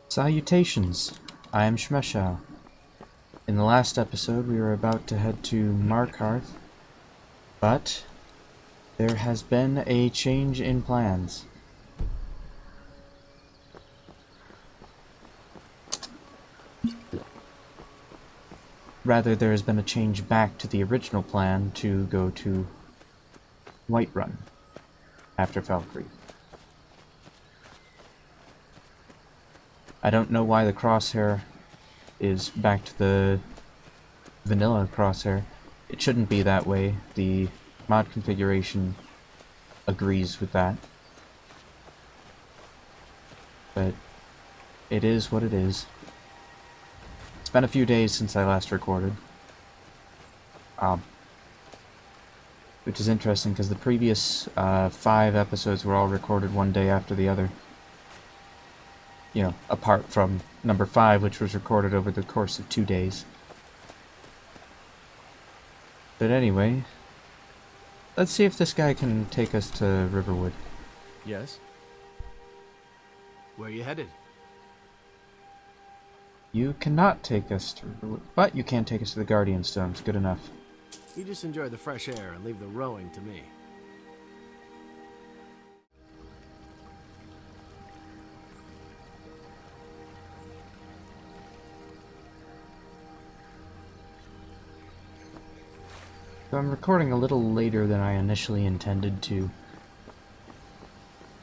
Salutations, I am Shmeshau. In the last episode we were about to head to Markarth, but there has been a change in plans. Rather, there has been a change back to the original plan to go to Whiterun after Valkyrie. I don't know why the crosshair is back to the vanilla crosshair. It shouldn't be that way. The mod configuration agrees with that. But it is what it is. It's been a few days since I last recorded. Which is interesting because the previous 5 episodes were all recorded one day after the other. You know, apart from number 5, which was recorded over the course of 2 days. But anyway, let's see if this guy can take us to Riverwood. Yes? Where are you headed? You cannot take us to Riverwood, but you can take us to the Guardian Stones. Good enough. You just enjoy the fresh air and leave the rowing to me. So I'm recording a little later than I initially intended to.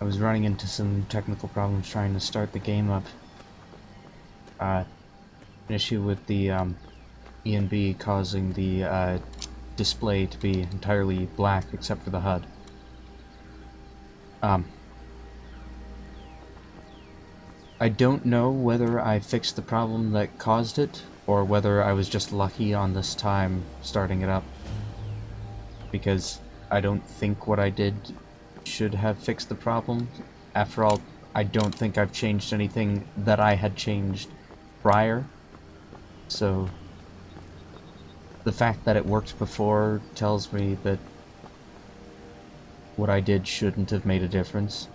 I was running into some technical problems trying to start the game up. An issue with the ENB causing the display to be entirely black except for the HUD. I don't know whether I fixed the problem that caused it, or whether I was just lucky on this time starting it up. Because I don't think what I did should have fixed the problem. After all, I don't think I've changed anything that I had changed prior. So the fact that it worked before tells me that what I did shouldn't have made a difference.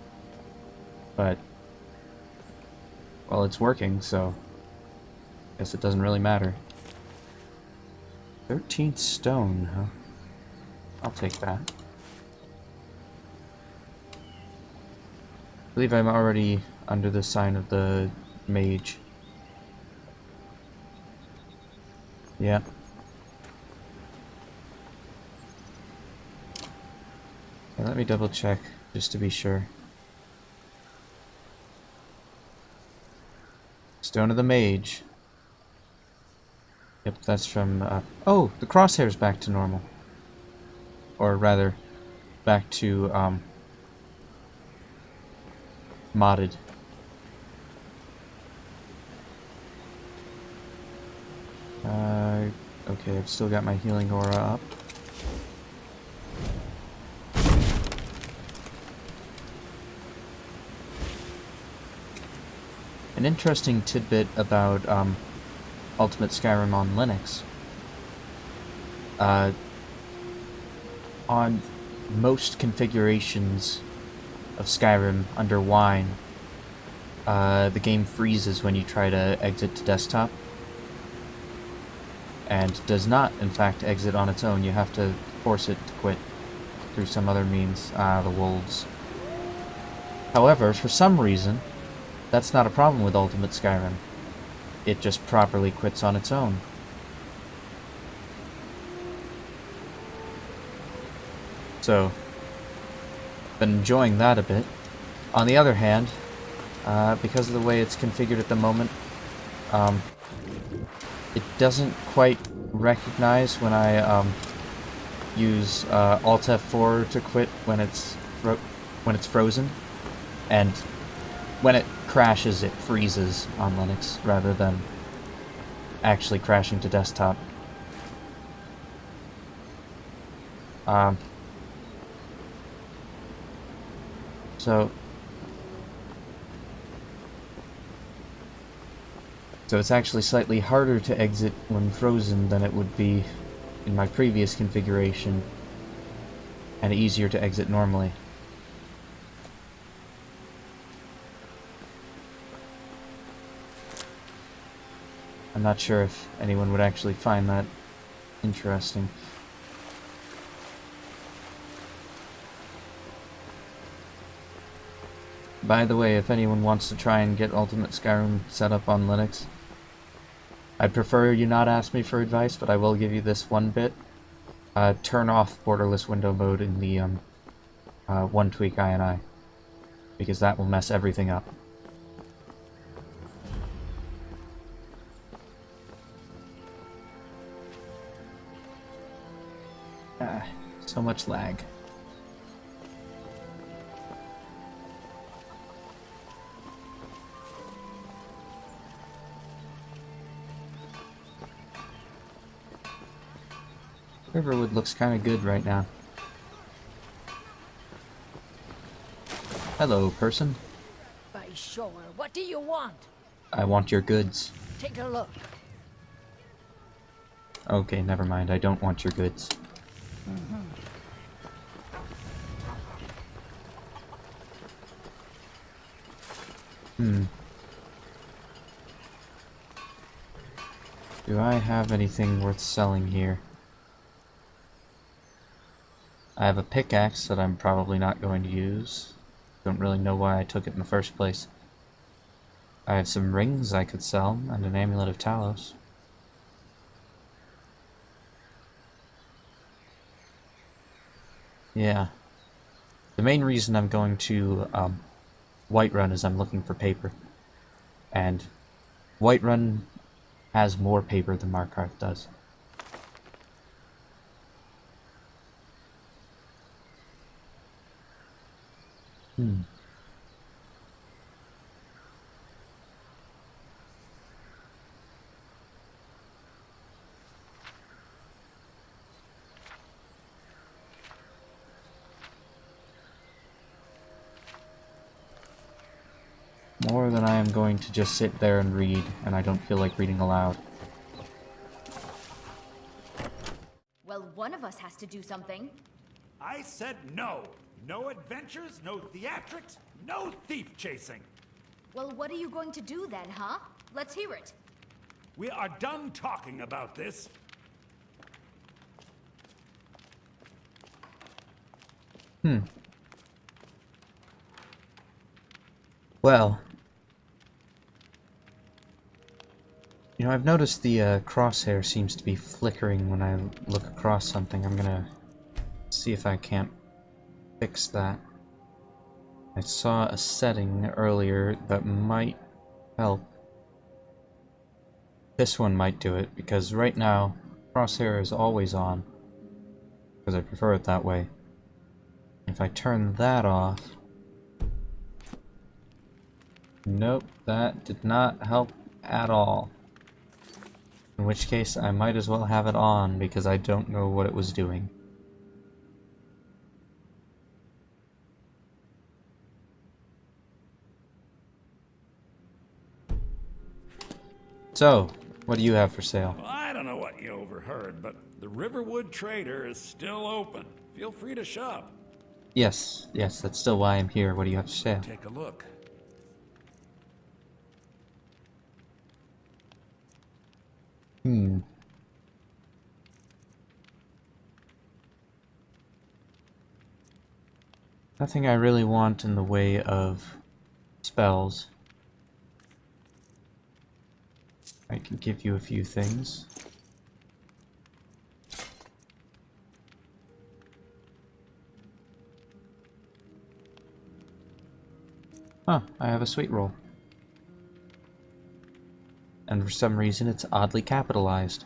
But, well, it's working, so I guess it doesn't really matter. 13th stone, huh? I'll take that. I believe I'm already under the sign of the mage. Yeah. Okay, let me double check, just to be sure. Stone of the Mage. Yep, that's from, oh! The crosshair's back to normal. Or rather, back to, modded. Okay, I've still got my healing aura up. An interesting tidbit about, Ultimate Skyrim on Linux. On most configurations of Skyrim under Wine, the game freezes when you try to exit to desktop. And does not, in fact, exit on its own. You have to force it to quit through some other means. The wolves. However, for some reason, that's not a problem with Ultimate Skyrim. It just properly quits on its own. So, been enjoying that a bit. On the other hand, because of the way it's configured at the moment, it doesn't quite recognize when I use Alt F4 to quit when it's frozen, and when it crashes, it freezes on Linux rather than actually crashing to desktop. So it's actually slightly harder to exit when frozen than it would be in my previous configuration, and easier to exit normally. I'm not sure if anyone would actually find that interesting. By the way, if anyone wants to try and get Ultimate Skyrim set up on Linux, I'd prefer you not ask me for advice, but I will give you this one bit. Turn off borderless window mode in the one tweak INI, because that will mess everything up. So much lag. Riverwood looks kind of good right now. Hello, person. By sure. What do you want? I want your goods. Take a look. Okay, never mind. I don't want your goods. Do I have anything worth selling here? I have a pickaxe that I'm probably not going to use. Don't really know why I took it in the first place. I have some rings I could sell, and an amulet of Talos. Yeah. The main reason I'm going to Whiterun is I'm looking for paper. And Whiterun has more paper than Markarth does. More than I am going to just sit there and read, and I don't feel like reading aloud. Well, one of us has to do something. I said no. No adventures, no theatrics, no thief chasing. Well, what are you going to do then, huh? Let's hear it. We are done talking about this. Well, you know, I've noticed the crosshair seems to be flickering when I look across something. I'm gonna see if I can't fix that. I saw a setting earlier that might help. This one might do it, because right now, crosshair is always on, because I prefer it that way. If I turn that off... Nope, that did not help at all. In which case, I might as well have it on, because I don't know what it was doing. So, what do you have for sale? Well, I don't know what you overheard, but the Riverwood Trader is still open. Feel free to shop. Yes, that's still why I'm here. What do you have to sale? Take a look. Nothing I really want in the way of spells. I can give you a few things. Huh, I have a sweet roll. And for some reason it's oddly capitalized.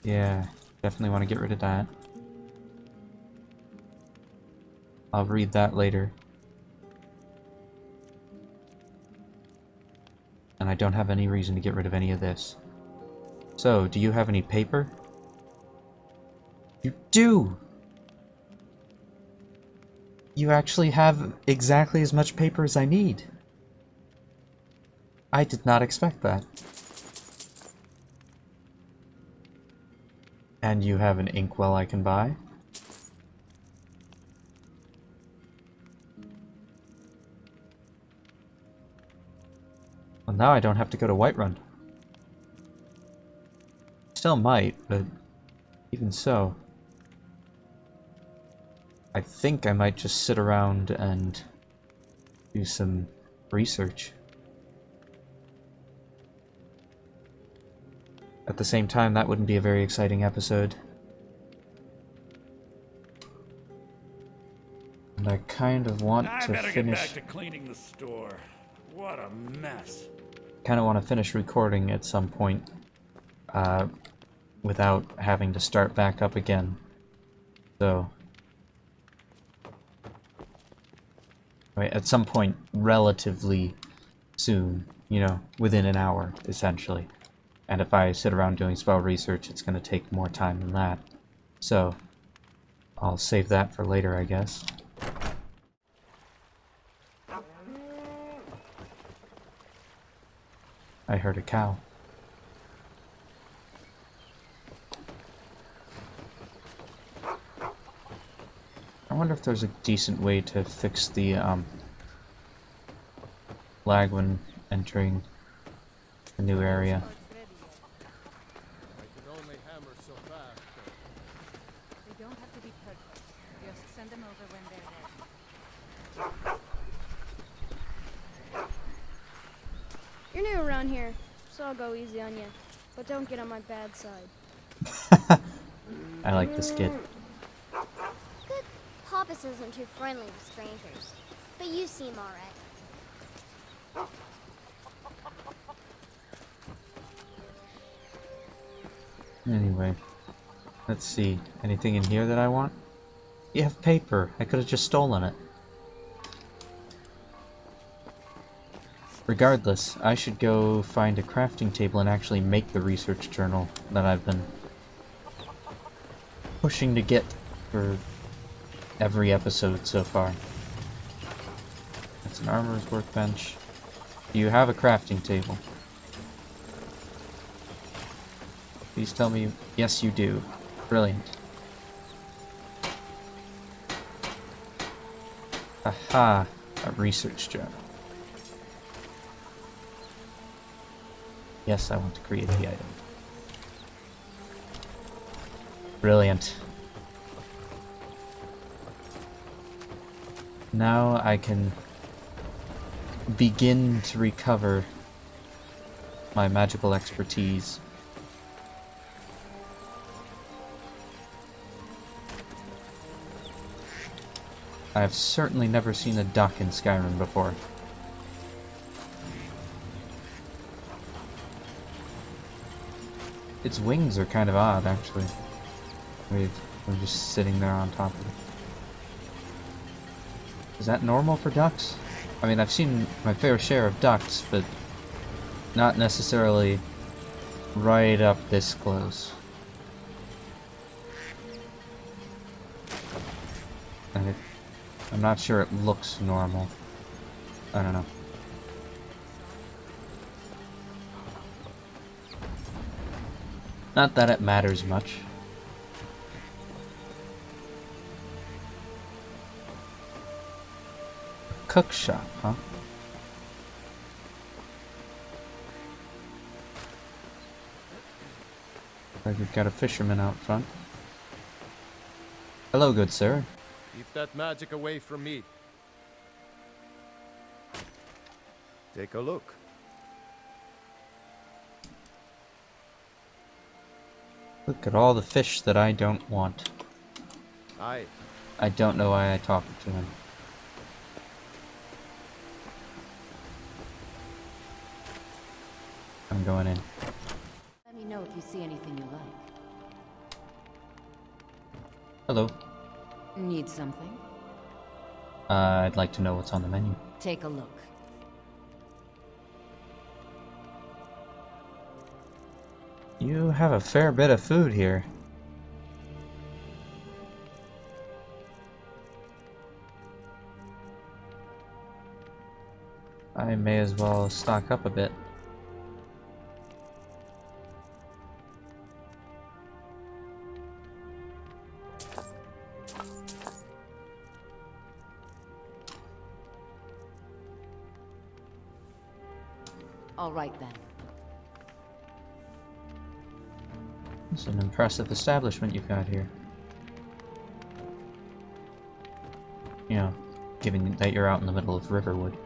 Yeah, definitely want to get rid of that. I'll read that later. And I don't have any reason to get rid of any of this. So, do you have any paper? You do! You actually have exactly as much paper as I need. I did not expect that. And you have an inkwell I can buy. Well, now I don't have to go to Whiterun. Still might, but even so. I think I might just sit around and do some research. At the same time, that wouldn't be a very exciting episode. And I kind of want I to better finish... get back to cleaning the store. What a mess. Kind of want to finish recording at some point, without having to start back up again. So... Right, at some point relatively soon, you know, within an hour, essentially. And if I sit around doing spell research, it's going to take more time than that. So, I'll save that for later, I guess. I heard a cow. I wonder if there's a decent way to fix the lag when entering a new area. I can only hammer so fast. They don't have to be perfect. Just send them over when they're ready. You're new around here, so I'll go easy on you. But don't get on my bad side. I like this kid. Good. Papas isn't too friendly with strangers. But you seem alright. Anyway, let's see. Anything in here that I want? You have paper. I could have just stolen it. Regardless, I should go find a crafting table and actually make the research journal that I've been pushing to get for every episode so far. That's an armorer's workbench. Do you have a crafting table? Please tell me, yes you do. Brilliant. Aha! A research journal. Yes, I want to create the item. Brilliant. Now I can begin to recover my magical expertise. I have certainly never seen a duck in Skyrim before. Its wings are kind of odd, actually. We're just sitting there on top of it. Is that normal for ducks? I mean, I've seen my fair share of ducks, but not necessarily right up this close. And I'm not sure it looks normal. I don't know. Not that it matters much. Cook shop, huh? Like we've got a fisherman out front. Hello, good sir. Keep that magic away from me. Take a look. Look at all the fish that I don't want. Aye. I don't know why I talked to him. I'm going in. Let me know if you see anything you like. Hello. Need something? I'd like to know what's on the menu. Take a look. You have a fair bit of food here. I may as well stock up a bit. All right then. It's an impressive establishment you've got here. You know, given that you're out in the middle of Riverwood.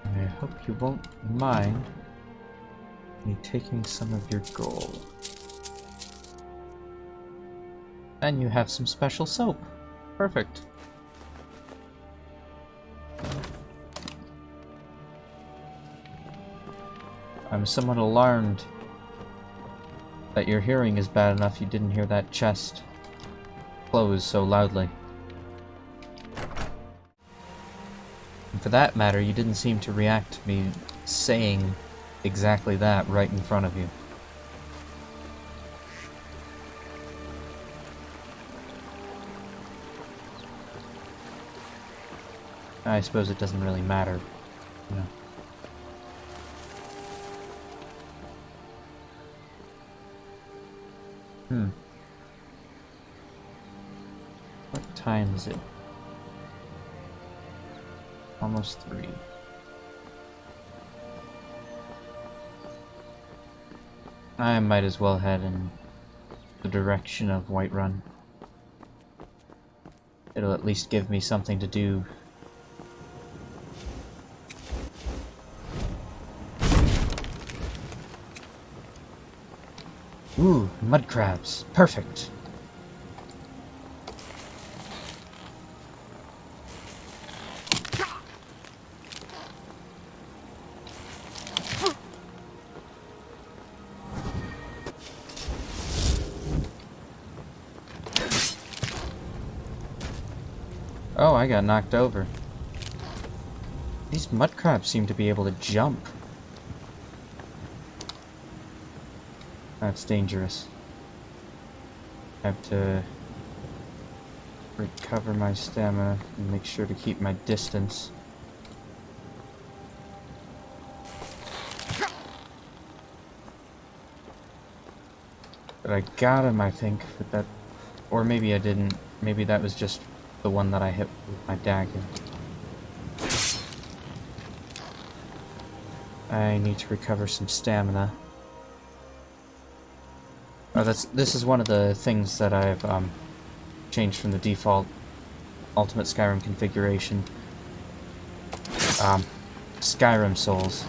I hope you won't mind me taking some of your gold. And you have some special soap. Perfect. I'm somewhat alarmed that your hearing is bad enough you didn't hear that chest close so loudly. And for that matter, you didn't seem to react to me saying exactly that right in front of you. I suppose it doesn't really matter, you know. What time is it? Almost 3. I might as well head in the direction of Whiterun. It'll at least give me something to do. Ooh, mudcrabs. Perfect. Oh, I got knocked over. These mudcrabs seem to be able to jump. That's dangerous. I have to recover my stamina and make sure to keep my distance. But I got him, I think, with that. Or maybe I didn't. Maybe that was just the one that I hit with my dagger. I need to recover some stamina. Oh, this is one of the things that I've changed from the default Ultimate Skyrim configuration. Skyrim souls.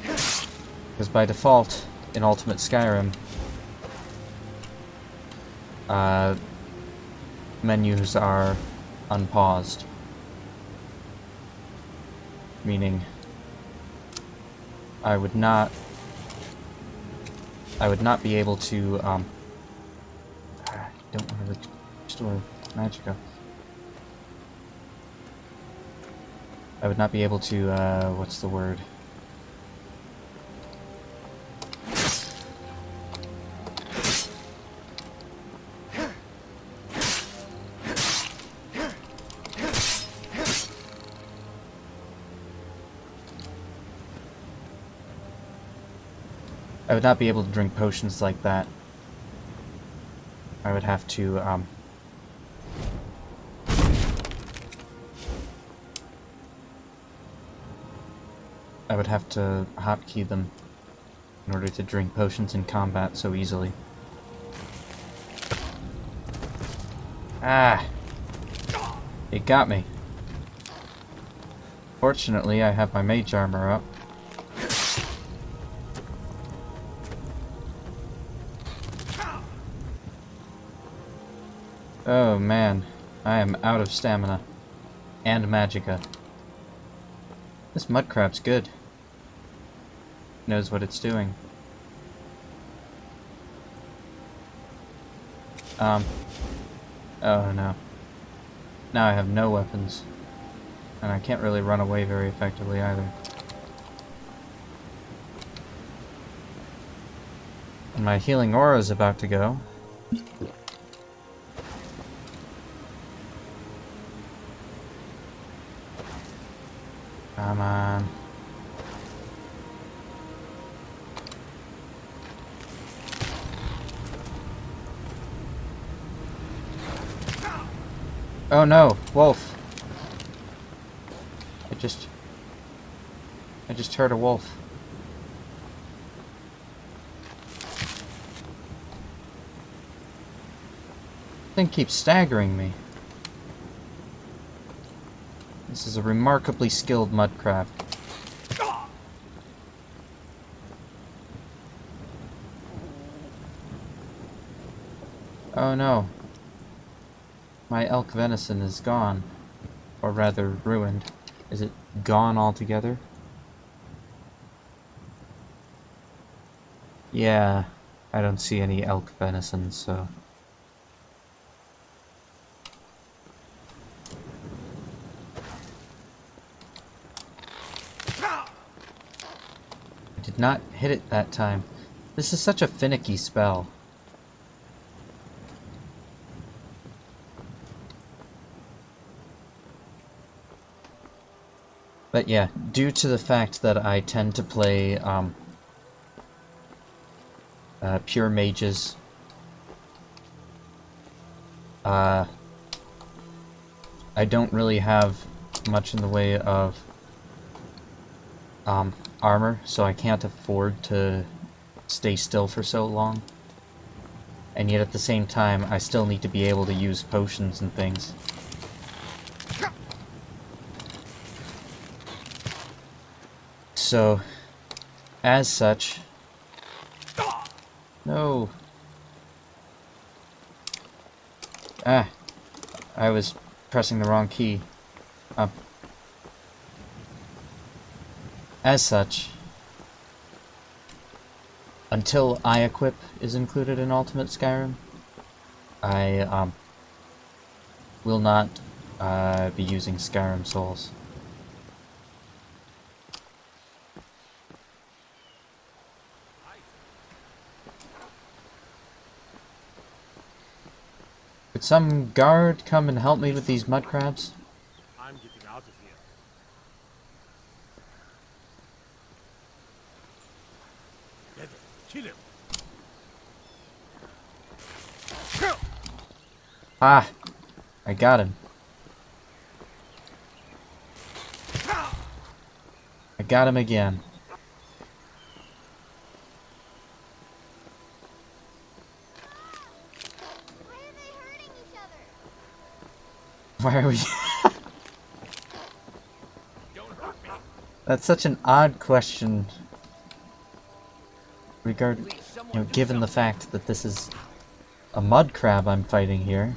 Because by default, in Ultimate Skyrim, menus are unpaused. Meaning, I would not be able to, I don't want to restore magicka. I would not be able to, what's the word? I would not be able to drink potions like that. I would have to, I would have to hotkey them in order to drink potions in combat so easily. Ah! It got me. Fortunately, I have my mage armor up. Oh man, I am out of stamina. And magicka. This mudcrab's good. Knows what it's doing. Oh no. Now I have no weapons. And I can't really run away very effectively either. And my healing aura is about to go. Come on. Oh no, wolf. I just heard a wolf. Thing keeps staggering me. This is a remarkably skilled mudcrab. Oh no. My elk venison is gone. Or rather, ruined. Is it gone altogether? Yeah, I don't see any elk venison, so... I did not hit it that time. This is such a finicky spell. But yeah, due to the fact that I tend to play pure mages, I don't really have much in the way of armor, so I can't afford to stay still for so long. And yet at the same time, I still need to be able to use potions and things. So, as such... No! Ah! I was pressing the wrong key. As such, until I-equip is included in Ultimate Skyrim, I will not be using Skyrim Souls. Could some guard come and help me with these mudcrabs? I'm getting out of here. Get him. Kill him. Ah! I got him. I got him again. Why are we... That's such an odd question. Given the fact that this is a mud crab I'm fighting here.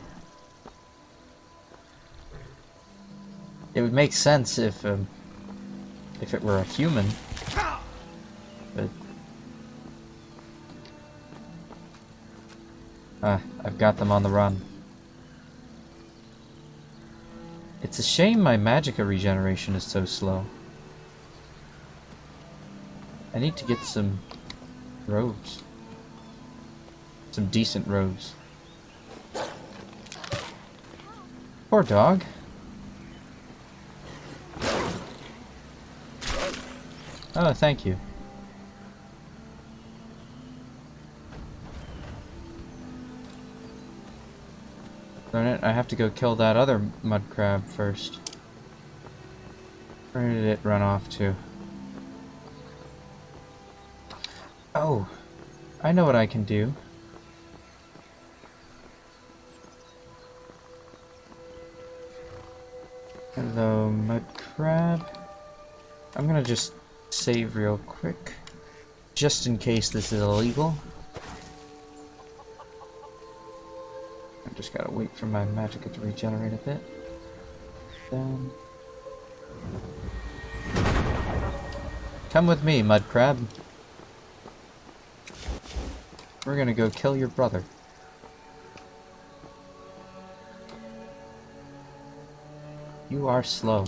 It would make sense if it were a human. But... I've got them on the run. It's a shame my magicka regeneration is so slow. I need to get some robes. Some decent robes. Poor dog. Oh, thank you. Darn it, I have to go kill that other mud crab first. Where did it run off to? Oh, I know what I can do. Hello, mud crab. I'm gonna just save real quick, just in case this is illegal. I just gotta wait for my magicka to regenerate a bit. Then... Come with me, mud crab. We're gonna go kill your brother. You are slow.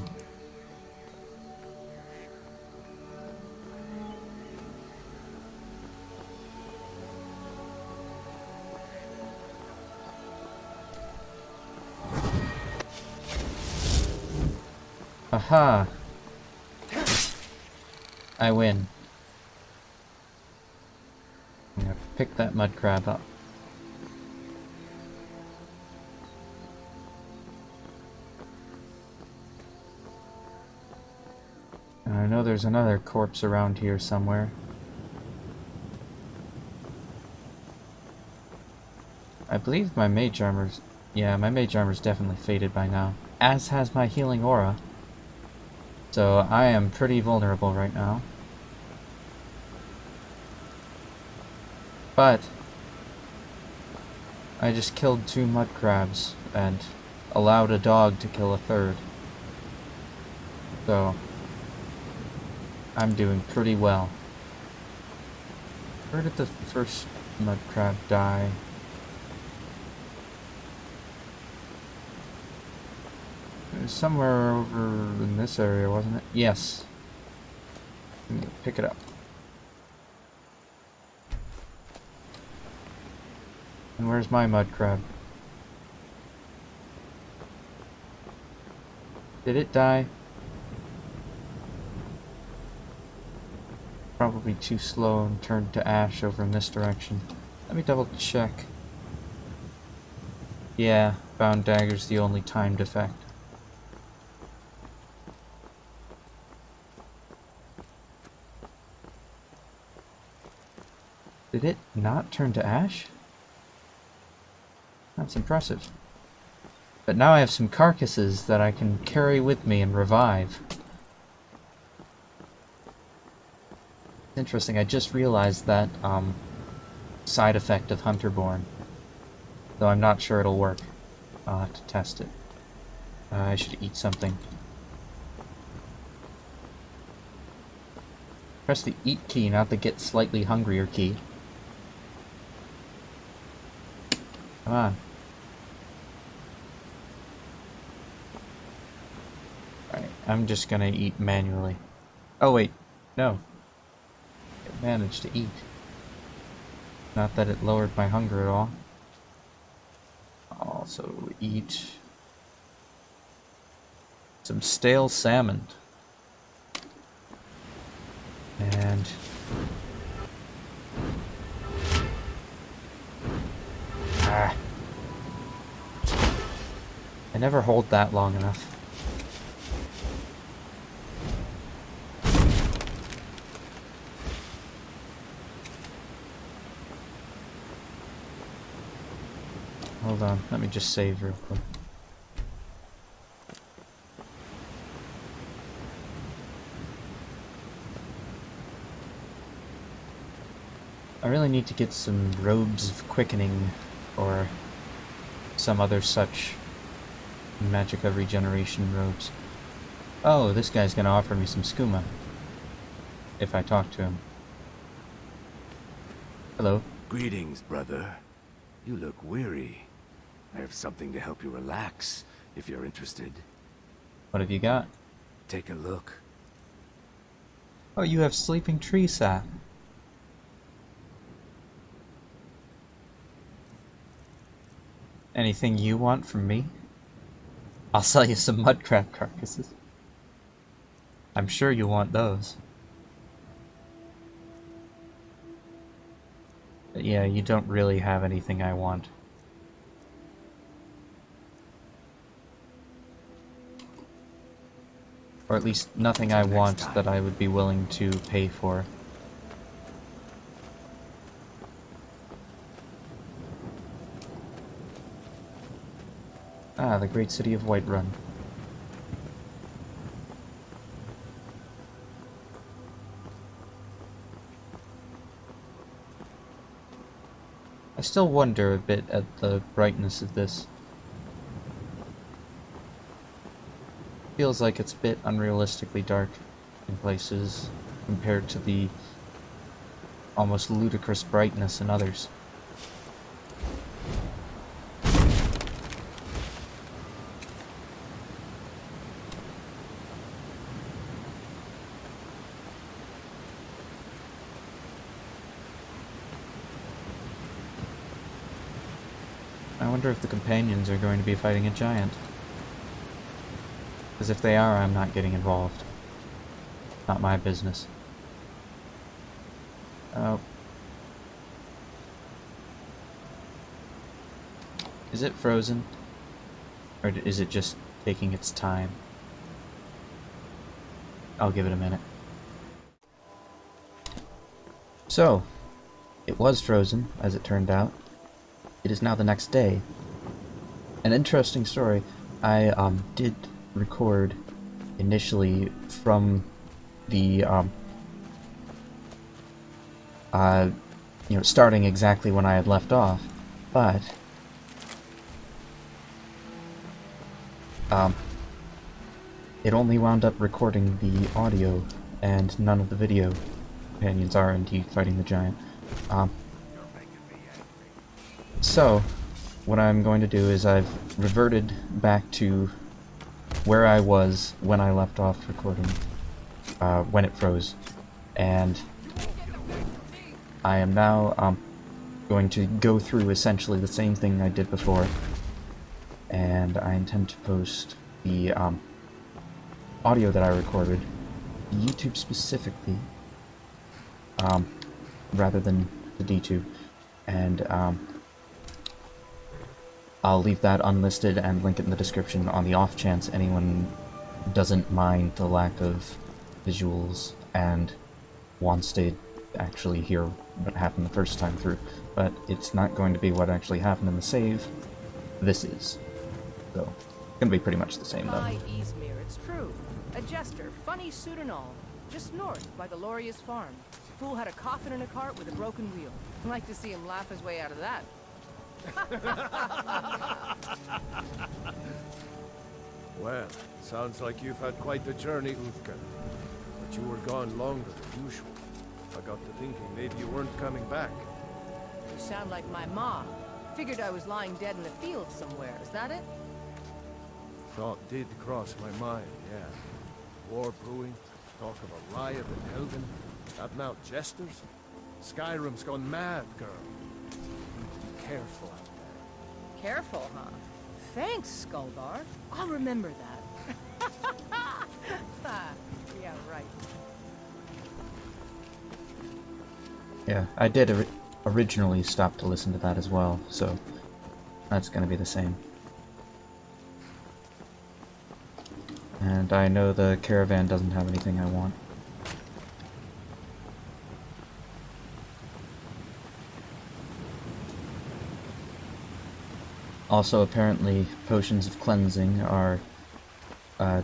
Aha! I win. I'm gonna pick that mud crab up. I know there's another corpse around here somewhere. I believe my mage armor's... Yeah, my mage armor's definitely faded by now. As has my healing aura. So I am pretty vulnerable right now. But I just killed 2 mudcrabs and allowed a dog to kill a 3rd. So I'm doing pretty well. Where did the first mudcrab die? It was somewhere over in this area, wasn't it? Yes. Let me pick it up. And where's my mudcrab? Did it die? Probably too slow and turned to ash over in this direction. Let me double check. Yeah, bound dagger's the only timed effect. Did it not turn to ash? That's impressive. But now I have some carcasses that I can carry with me and revive. Interesting, I just realized that side effect of Hunterborn. Though I'm not sure it'll work. I'll have to test it. I should eat something. Press the eat key, not the get slightly hungrier key. Come on. Alright, I'm just gonna eat manually. Oh wait, no. I managed to eat. Not that it lowered my hunger at all. I'll also eat some stale salmon. And I never hold that long enough. Hold on, let me just save real quick. I really need to get some robes of quickening or some other such magica regeneration robes. Oh, this guy's gonna offer me some skooma if I talk to him. Hello. Greetings, brother. You look weary. I have something to help you relax, if you're interested. What have you got? Take a look. Oh, you have sleeping tree sap. Anything you want from me? I'll sell you some mudcrab carcasses. I'm sure you want those. But yeah, you don't really have anything I want. Or at least nothing I want that I would be willing to pay for. Ah, the great city of Whiterun. I still wonder a bit at the brightness of this. Feels like it's a bit unrealistically dark in places compared to the almost ludicrous brightness in others. I wonder if the companions are going to be fighting a giant. Because if they are, I'm not getting involved. Not my business. Oh. Is it frozen? Or is it just taking its time? I'll give it a minute. So, it was frozen, as it turned out. It is now the next day. An interesting story. I did record initially from the starting exactly when I had left off, but it only wound up recording the audio and none of the video. Companions are indeed fighting the giant. So, what I'm going to do is I've reverted back to where I was when I left off recording, when it froze, and I am now going to go through essentially the same thing I did before, and I intend to post the audio that I recorded, YouTube specifically, rather than the DTube, and I'll leave that unlisted and link it in the description on the off chance anyone doesn't mind the lack of visuals and wants to actually hear what happened the first time through. But it's not going to be what actually happened in the save. This is. So, it's going to be pretty much the same though. Hi, Izmir, it's true. A jester, funny suit and all. Just north, by the Loria's farm. Fool had a coffin in a cart with a broken wheel. I'd like to see him laugh his way out of that. Well, sounds like you've had quite the journey, Uthgar. But you were gone longer than usual. I got to thinking maybe you weren't coming back. You sound like my mom. Figured I was lying dead in the field somewhere. Is that it? Thought did cross my mind, yeah. War brewing, talk of a riot in Helgen. That Mount Jesters. Skyrim's gone mad, girl. Be careful out there. Careful, huh? Thanks, Skuldar. I'll remember that. Yeah, right. Yeah, I did originally stop to listen to that as well, so that's going to be the same. And I know the caravan doesn't have anything I want. Also, apparently, potions of cleansing are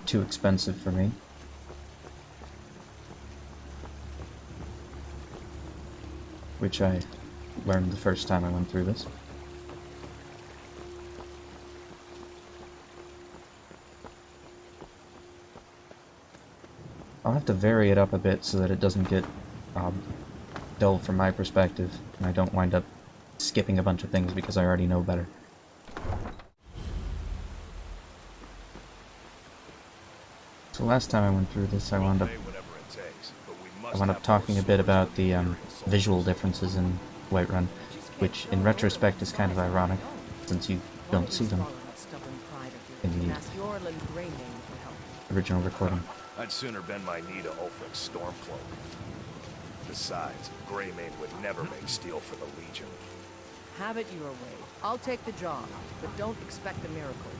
too expensive for me. Which I learned the first time I went through this. I'll have to vary it up a bit so that it doesn't get dull from my perspective, and I don't wind up skipping a bunch of things because I already know better. So last time I went through this, I wound up talking a bit about the visual differences in Whiterun, which in retrospect is kind of ironic, since you don't see them in the original recording. I'd sooner bend my knee to Ulfric's Stormcloak. Besides, Greymane would never make steel for the Legion. Have it your way. I'll take the job, but don't expect a miracle.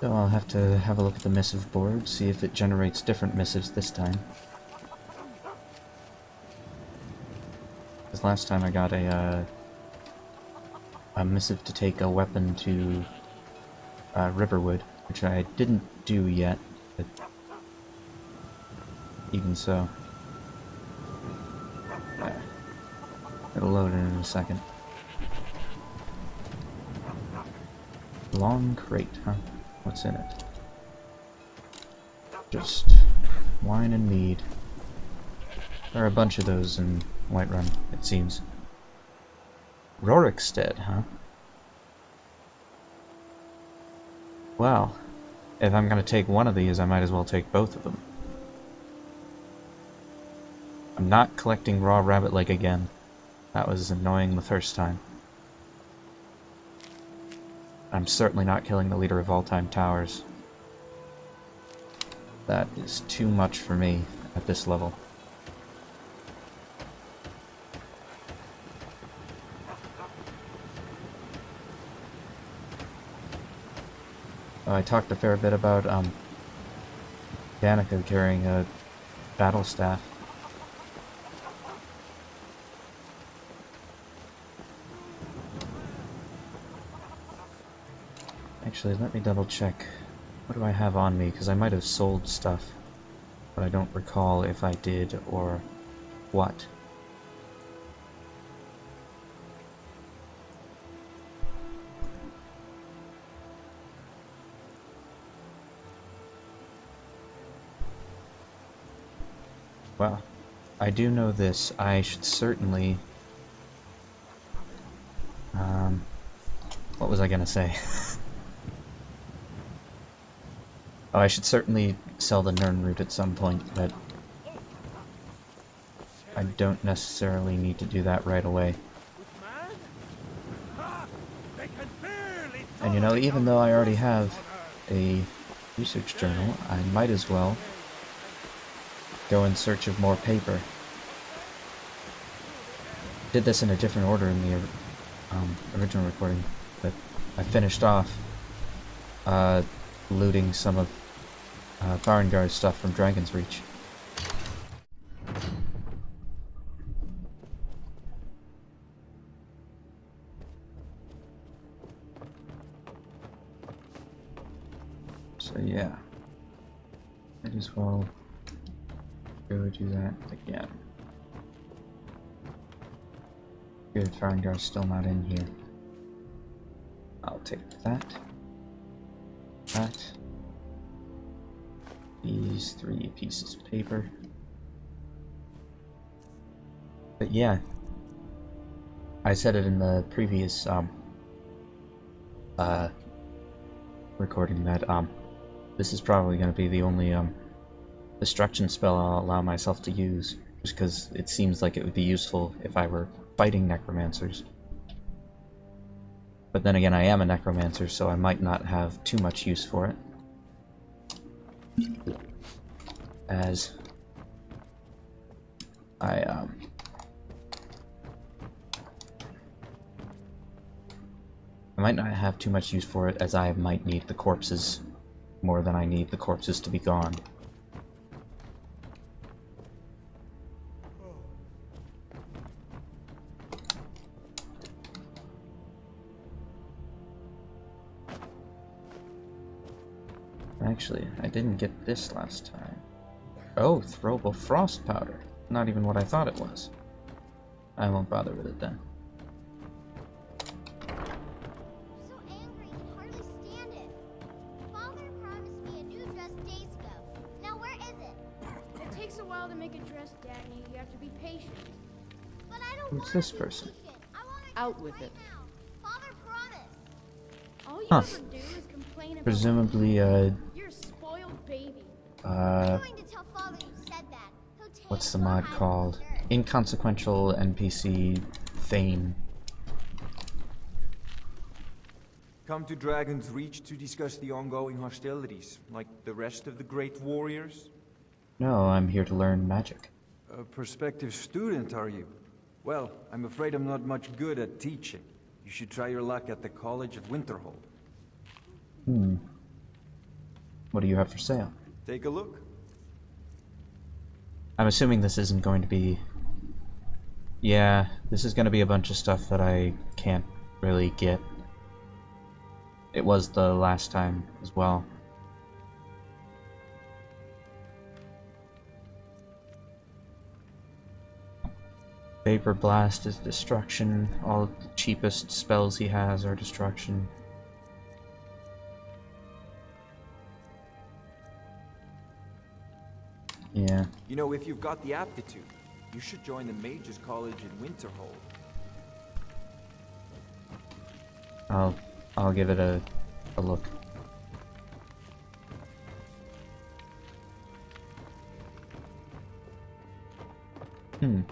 So I'll have to have a look at the missive board, see if it generates different missives this time. Because last time I got a missive to take a weapon to Riverwood, which I didn't do yet, but even so. It'll load in a second. Long crate, huh? What's in it? Just wine and mead. There are a bunch of those in Whiterun, it seems. Rorikstead, huh? Well, if I'm gonna take one of these, I might as well take both of them. I'm not collecting raw rabbit leg again. That was annoying the first time. I'm certainly not killing the leader of all-time towers. That is too much for me at this level. I talked a fair bit about Danica carrying a battle staff. Actually, let me double check. What do I have on me? Because I might have sold stuff, but I don't recall if I did or what. Well, I do know this. I should certainly... what was I gonna say? Oh, I should certainly sell the Nern root at some point, but I don't necessarily need to do that right away. And you know, even though I already have a research journal, I might as well go in search of more paper. Did this in a different order in the original recording, but I finished off looting some of Farengar's stuff from Dragon's Reach. So yeah, might as well go do that again. Good, Farengar's still not in here. I'll take that. That. These 3 pieces of paper. But yeah, I said it in the previous recording that this is probably going to be the only destruction spell I'll allow myself to use, just because it seems like it would be useful if I were fighting necromancers. But then again, I am a necromancer, so I might not have too much use for it, as I might not have too much use for it, as I might need the corpses more than I need the corpses to be gone. Actually, I didn't get this last time. Oh, throwable frost powder. Not even what I thought it was. I won't bother with it then. So angry, I can hardly stand it. Father promised me a new dress days ago. Now where is it? It takes a while to make a dress, Dagny. You have to be patient. But I don't Who's want this to be person? patient. I want it Out just with right it. now. Father promised. All you Huh. ever do is complain about Presumably, you're a spoiled baby. I'm going to tell Father you said that. He'll take what's the your mod hide called? for sure. Inconsequential NPC Thane. Come to Dragon's Reach to discuss the ongoing hostilities, like the rest of the great warriors? No, I'm here to learn magic. A prospective student, are you? Well, I'm afraid I'm not much good at teaching. You should try your luck at the College of Winterhold. What do you have for sale? Take a look. I'm assuming this isn't going to be... Yeah, this is going to be a bunch of stuff that I can't really get. It was the last time as well. Vapor Blast is destruction. All of the cheapest spells he has are destruction. Yeah. You know, if you've got the aptitude, you should join the Mages College in Winterhold. I'll give it a look. I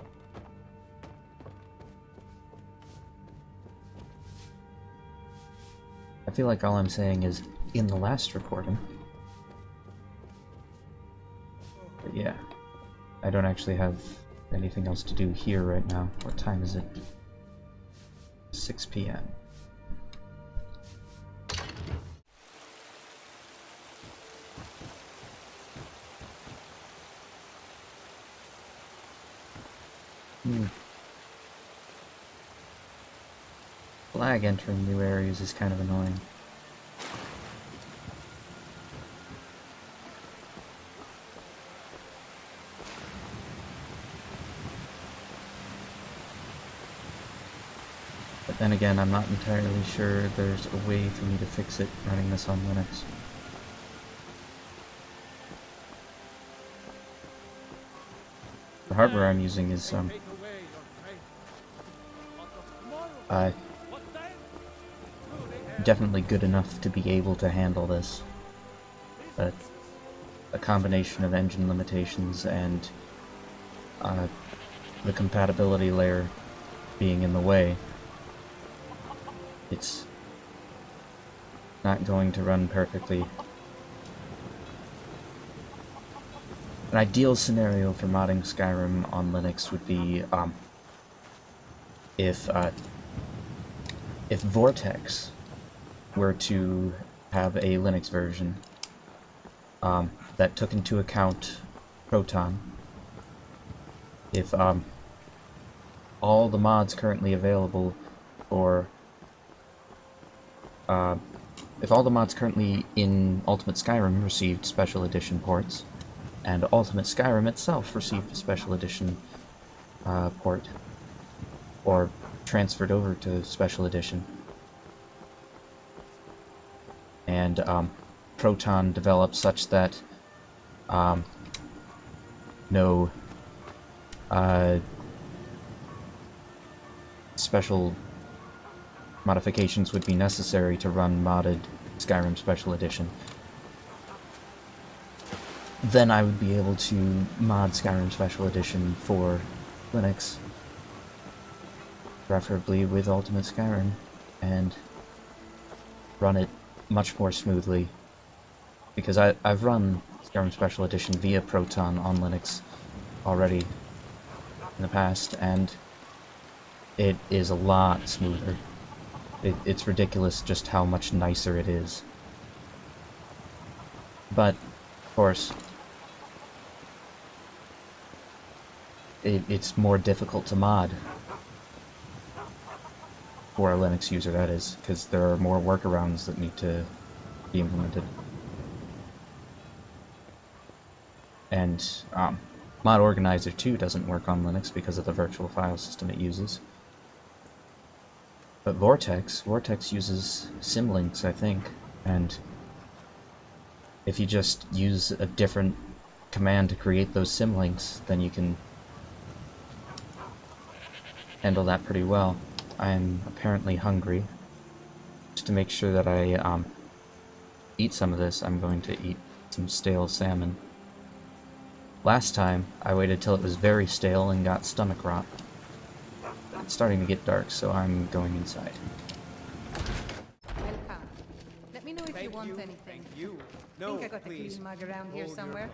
feel like all I'm saying is in the last recording. But yeah, I don't actually have anything else to do here right now. What time is it? 6 p.m. Lag entering new areas is kind of annoying. But then again, I'm not entirely sure there's a way for me to fix it running this on Linux. The hardware I'm using is definitely good enough to be able to handle this, but a combination of engine limitations and the compatibility layer being in the way, it's not going to run perfectly. An ideal scenario for modding Skyrim on Linux would be if Vortex were to have a Linux version that took into account Proton. If all the mods currently available for if all the mods currently in Ultimate Skyrim received Special Edition ports, and Ultimate Skyrim itself received a Special Edition port, or transferred over to Special Edition, and Proton developed such that no special modifications would be necessary to run modded Skyrim Special Edition, then I would be able to mod Skyrim Special Edition for Linux, preferably with Ultimate Skyrim, and run it much more smoothly, because I've run Skyrim Special Edition via Proton on Linux already in the past, and it is a lot smoother. It's ridiculous just how much nicer it is. But, of course, it's more difficult to mod for a Linux user, that is, because there are more workarounds that need to be implemented. And Mod Organizer 2 doesn't work on Linux because of the virtual file system it uses. But Vortex uses symlinks, I think, and if you just use a different command to create those symlinks, then you can handle that pretty well. I am apparently hungry. Just to make sure that I eat some of this, I'm going to eat some stale salmon. Last time, I waited till it was very stale and got stomach rot. It's starting to get dark, so I'm going inside. Welcome. Let me know if you want anything. Thank you. No, Think I got a clean mug around here somewhere?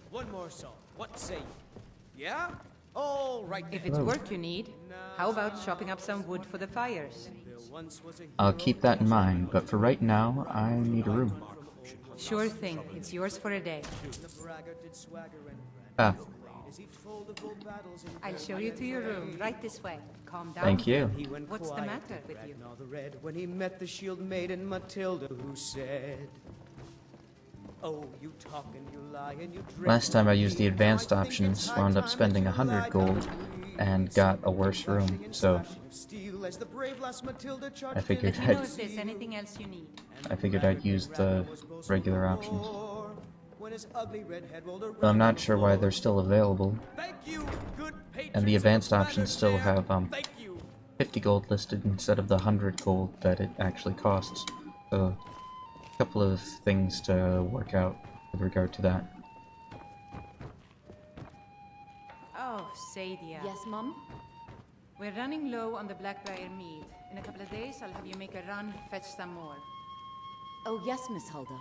One more song. What say you? Yeah? All right. If it's work you need, how about chopping up some wood for the fires? I'll keep that in mind, but for right now, I need a room. Sure thing. It's yours for a day. Ah. I'll show you to your room, right this way. Calm down. Thank you. What's the matter with you? When he met the shield maiden Matilda, who said, "Oh, you talk and you lie and you drink." Last time I used the advanced options, wound up spending 100 gold and got a worse room, so I figured Let me know if there's anything else you need. I'd use the regular options. But I'm not sure why they're still available. And the advanced options still have 50 gold listed instead of the 100 gold that it actually costs. So a couple of things to work out with regard to that. Oh, Sadia. Yes, Mom? We're running low on the Blackbriar mead. In a couple of days, I'll have you make a run, fetch some more. Oh, yes, Miss Hulda.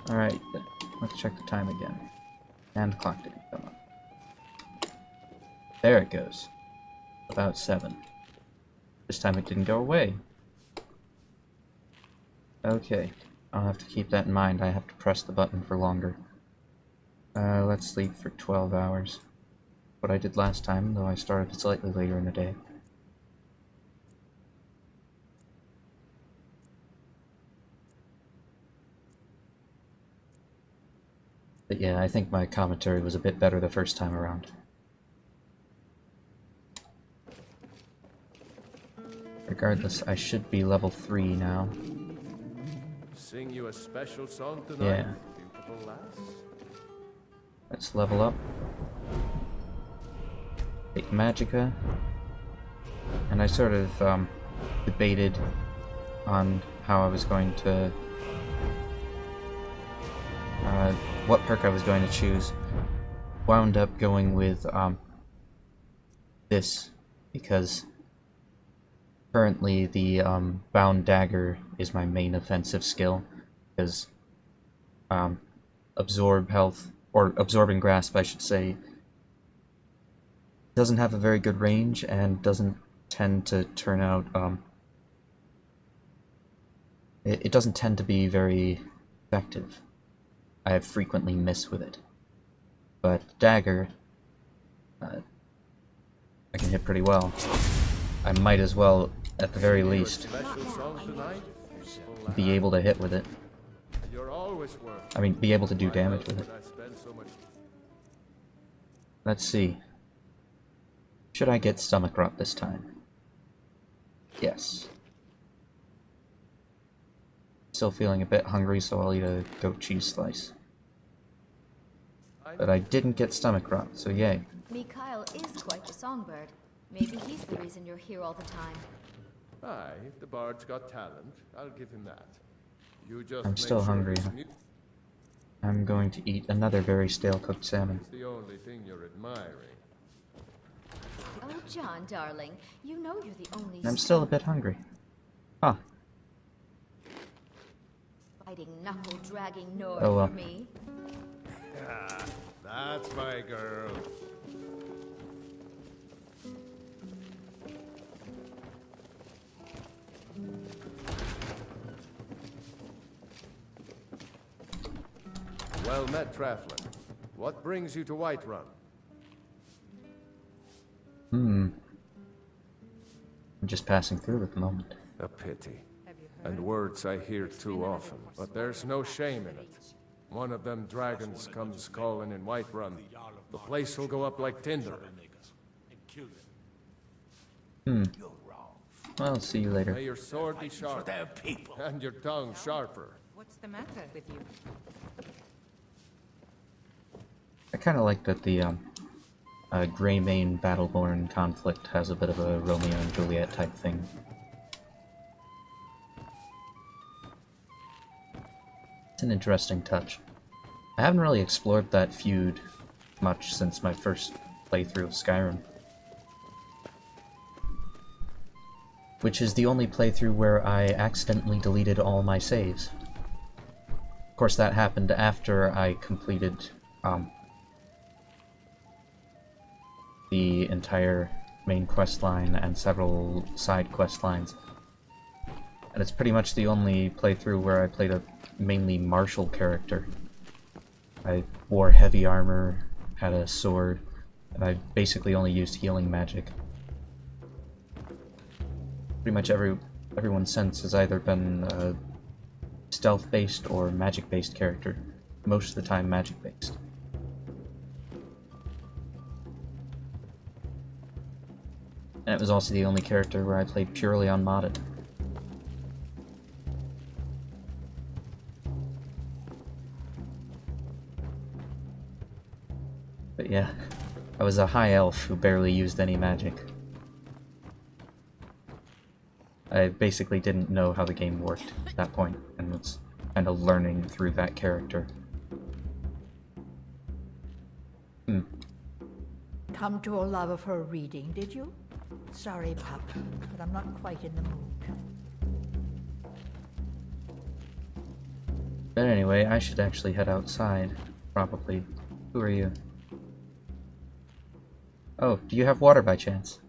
Alright, let's check the time again. And the clock didn't come up. There it goes. About 7. This time it didn't go away. Okay. I'll have to keep that in mind. I have to press the button for longer. Let's sleep for 12 hours. What I did last time, though I started slightly later in the day. But yeah, I think my commentary was a bit better the first time around. Regardless, I should be level 3 now. Sing you a special song tonight, Yeah. beautiful lass. Let's level up. Take Magicka. And I sort of debated on how I was going to... what perk I was going to choose. Wound up going with this, because currently the Bound Dagger is my main offensive skill, because Absorb Health, or Absorbing Grasp I should say, doesn't have a very good range and doesn't tend to turn out, it doesn't tend to be very effective. I have frequently missed with it. But Dagger, I can hit pretty well. I might as well, at the very least, be able to hit with it. I mean, be able to do damage with it. Let's see. Should I get stomach rot this time? Yes. Still feeling a bit hungry, so I'll eat a goat cheese slice. But I didn't get stomach rot, so yay. Mikhail is quite the songbird. Maybe he's the reason you're here all the time. Aye, if the bard's got talent, I'll give him that. You just I'm still hungry. I'm going to eat another very stale cooked salmon. It's the only thing you're admiring. Oh, John, darling, you know you're the only... I'm still a bit hungry. Huh. Fighting knuckle-dragging Nord Oh, well. for me. That's my girl. Well met, Traveler. What brings you to Whiterun? I'm just passing through at the moment. A pity. And words I hear too often, but there's no shame in it. One of them dragons comes calling in Whiterun. The place will go up like tinder. Well, I'll see you later. May your sword be sharp, and your tongue sharper. What's the matter with you? I kind of like that the Greymane Battleborn conflict has a bit of a Romeo and Juliet type thing. It's an interesting touch. I haven't really explored that feud much since my first playthrough of Skyrim. Which is the only playthrough where I accidentally deleted all my saves. Of course, that happened after I completed the entire main quest line and several side quest lines. And it's pretty much the only playthrough where I played a mainly martial character. I wore heavy armor, had a sword, and I basically only used healing magic. Pretty much everyone since has either been a stealth-based or magic-based character. Most of the time magic-based. And it was also the only character where I played purely unmodded. But yeah, I was a high elf who barely used any magic. I basically didn't know how the game worked at that point, and was kind of learning through that character. Come to Olava for a reading, did you? Sorry, pup, but I'm not quite in the mood. But anyway, I should actually head outside, probably. Who are you? Oh, do you have water by chance?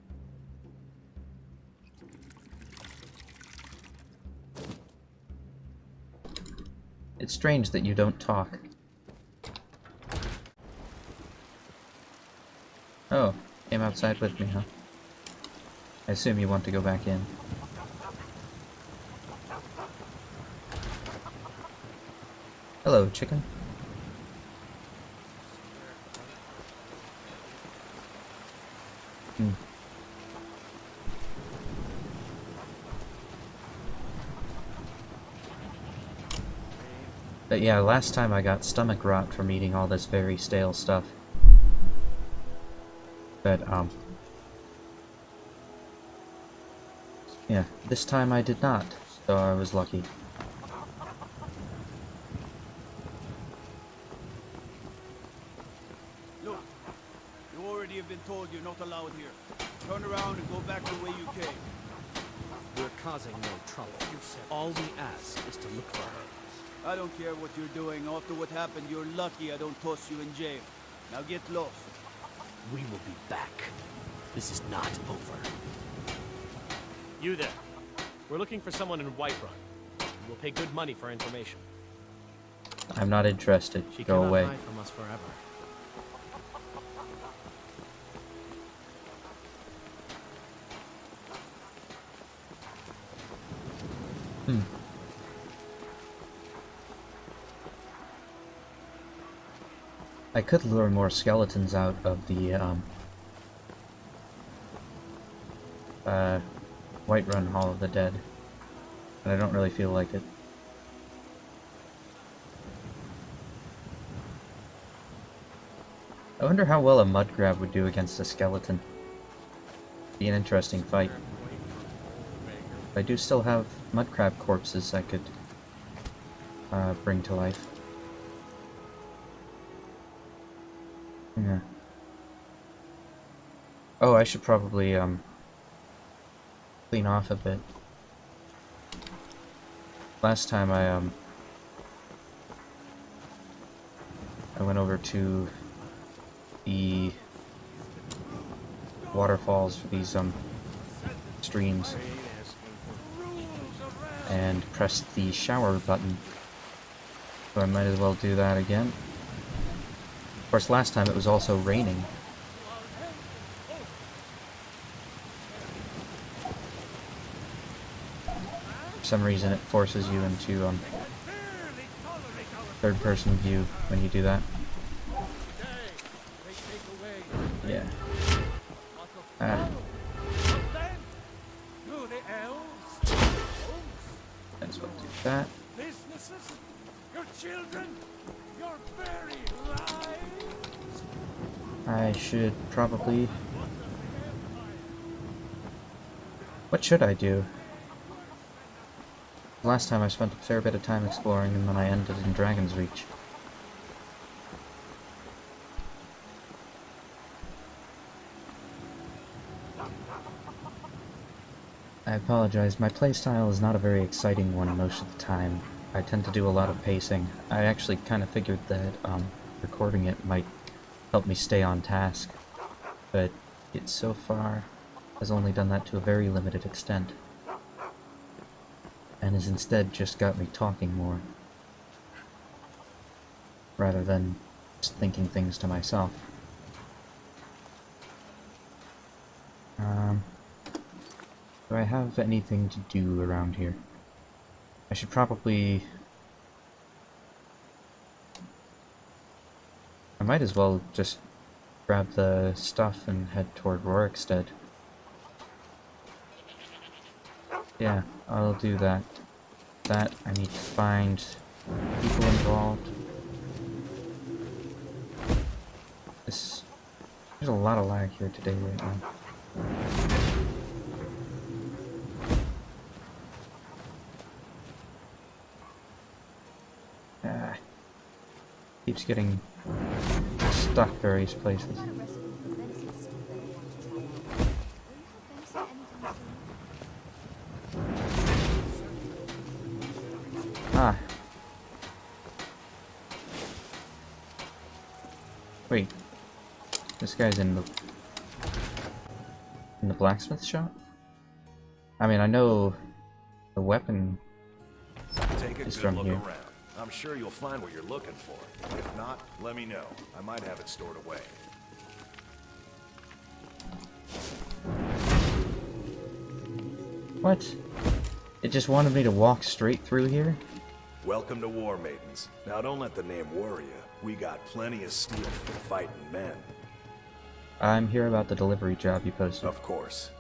It's strange that you don't talk. Oh, came outside with me, huh? I assume you want to go back in. Hello, chicken. Hmm. But yeah, last time I got stomach rot from eating all this very stale stuff. But, yeah, this time I did not, so I was lucky. Look, you already have been told you're not allowed here. Turn around and go back the way you came. We're causing no trouble. All we ask is to look for her. I don't care what you're doing. After what happened, you're lucky I don't toss you in jail. Now get lost. We will be back. This is not over. You there. We're looking for someone in Whiterun. We'll pay good money for information. I'm not interested. She Go cannot away. hide from us forever. Hmm. I could lure more skeletons out of the, Whiterun Hall of the Dead, but I don't really feel like it. I wonder how well a mudcrab would do against a skeleton. Be an interesting fight. I do still have mudcrab corpses I could bring to life. Yeah. Oh, I should probably clean off a bit. Last time I went over to the waterfalls for these streams and pressed the shower button, so I might as well do that again. Of course, last time it was also raining. For some reason it forces you into third-person view when you do that. Yeah. Might as well do that. Your children, your very lives. I should probably... What should I do? Last time I spent a fair bit of time exploring and then I ended in Dragon's Reach. I apologize, my playstyle is not a very exciting one most of the time. I tend to do a lot of pacing. I actually kind of figured that recording it might help me stay on task, but it so far has only done that to a very limited extent, and has instead just got me talking more, rather than just thinking things to myself. Do I have anything to do around here? I should probably... I might as well just grab the stuff and head toward Rorikstead. Yeah, I'll do that. I need to find people involved. There's a lot of lag here today right now. Keeps getting stuck various places. Ah. Wait. This guy's in the blacksmith shop? I mean, I know the weapon is from here. I'm sure you'll find what you're looking for. If not, let me know. I might have it stored away. What? It just wanted me to walk straight through here? Welcome to War Maidens. Now don't let the name worry you. We got plenty of steel for fighting men. I'm here about the delivery job you posted. Of course.